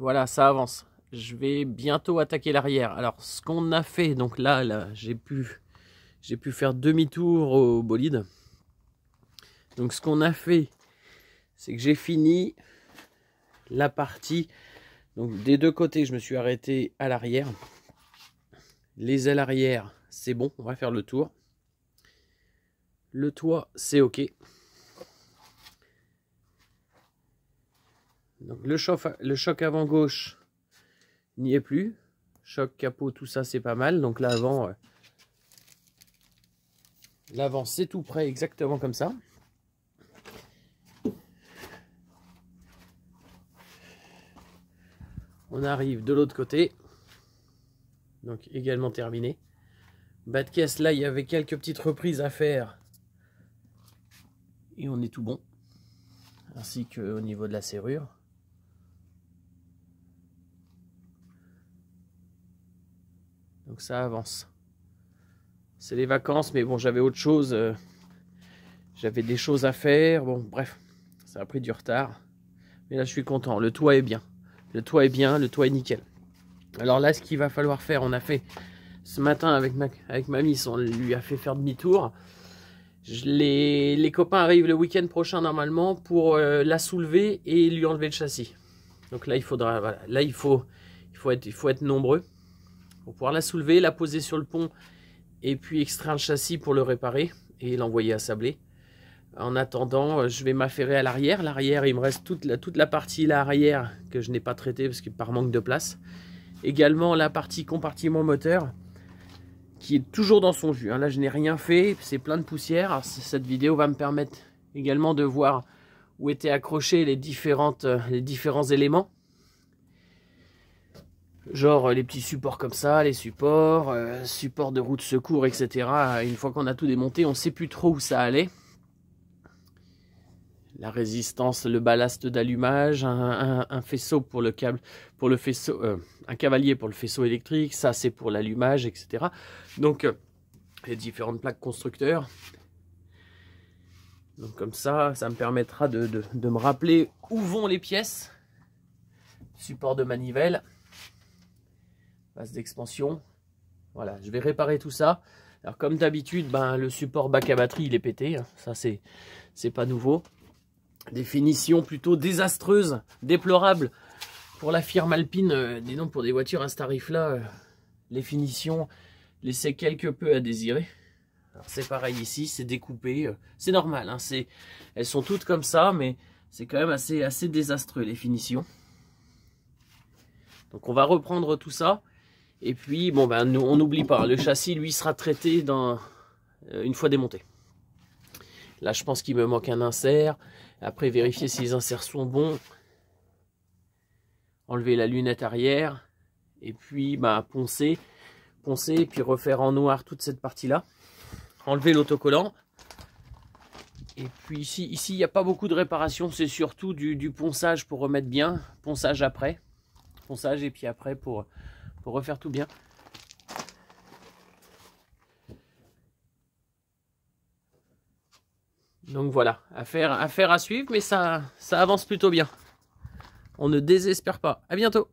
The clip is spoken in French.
Voilà, ça avance. Je vais bientôt attaquer l'arrière. Alors, ce qu'on a fait, donc là j'ai pu faire demi-tour au bolide. Donc, ce qu'on a fait, c'est que j'ai fini la partie. Donc, des deux côtés, je me suis arrêté à l'arrière. Les ailes arrière, c'est bon, on va faire le tour. Le toit, c'est OK. Donc, le choc avant gauche n'y est plus. Choc, capot, tout ça, c'est pas mal. Donc, l'avant, c'est tout prêt, exactement comme ça. On arrive de l'autre côté. Donc, également terminé. Bas de caisse, là, il y avait quelques petites reprises à faire. Et on est tout bon. Ainsi qu'au niveau de la serrure. Donc ça avance. C'est les vacances, mais bon, j'avais autre chose. J'avais des choses à faire. Bon, bref, ça a pris du retard. Mais là, je suis content. Le toit est bien. Le toit est bien, le toit est nickel. Alors là, ce qu'il va falloir faire, on a fait ce matin avec mamie, on lui a fait faire demi-tour. Les copains arrivent le week-end prochain normalement pour la soulever et lui enlever le châssis. Donc là, il faudra, voilà, là il faut être nombreux pour pouvoir la soulever, la poser sur le pont et puis extraire le châssis pour le réparer et l'envoyer à Sablé. En attendant, je vais m'affairer à l'arrière. L'arrière, il me reste toute la partie là arrière que je n'ai pas traitée parce que par manque de place. Également la partie compartiment moteur qui est toujours dans son jus. Là, je n'ai rien fait, c'est plein de poussière. Alors, cette vidéo va me permettre également de voir où étaient accrochés les différents éléments. Genre les petits supports comme ça, les supports de roue de secours, etc. Une fois qu'on a tout démonté, on ne sait plus trop où ça allait. La résistance, le ballast d'allumage, un faisceau pour le câble, pour le faisceau, un cavalier pour le faisceau électrique, ça c'est pour l'allumage, etc. Donc les différentes plaques constructeurs. Donc comme ça me permettra de me rappeler où vont les pièces. Support de manivelle. Base d'expansion. Voilà, je vais réparer tout ça. Alors comme d'habitude, le support bac à batterie il est pété. Ça c'est pas nouveau. Des finitions plutôt désastreuses, déplorables pour la firme Alpine. Dis donc, pour des voitures à ce tarif-là, les finitions laissaient quelque peu à désirer. Alors c'est pareil ici, c'est découpé, c'est normal. Elles sont toutes comme ça, mais c'est quand même assez désastreux les finitions. Donc on va reprendre tout ça. Et puis, bon, on n'oublie pas, le châssis, lui, sera traité une fois démonté. Là, je pense qu'il me manque un insert. Après, vérifier si les inserts sont bons. Enlever la lunette arrière. Et puis, poncer, puis refaire en noir toute cette partie-là. Enlever l'autocollant. Et puis ici, il n'y a pas beaucoup de réparation. C'est surtout du ponçage pour remettre bien. Ponçage après. Ponçage et puis après pour refaire tout bien. Donc voilà, affaire à suivre, mais ça avance plutôt bien. On ne désespère pas. À bientôt.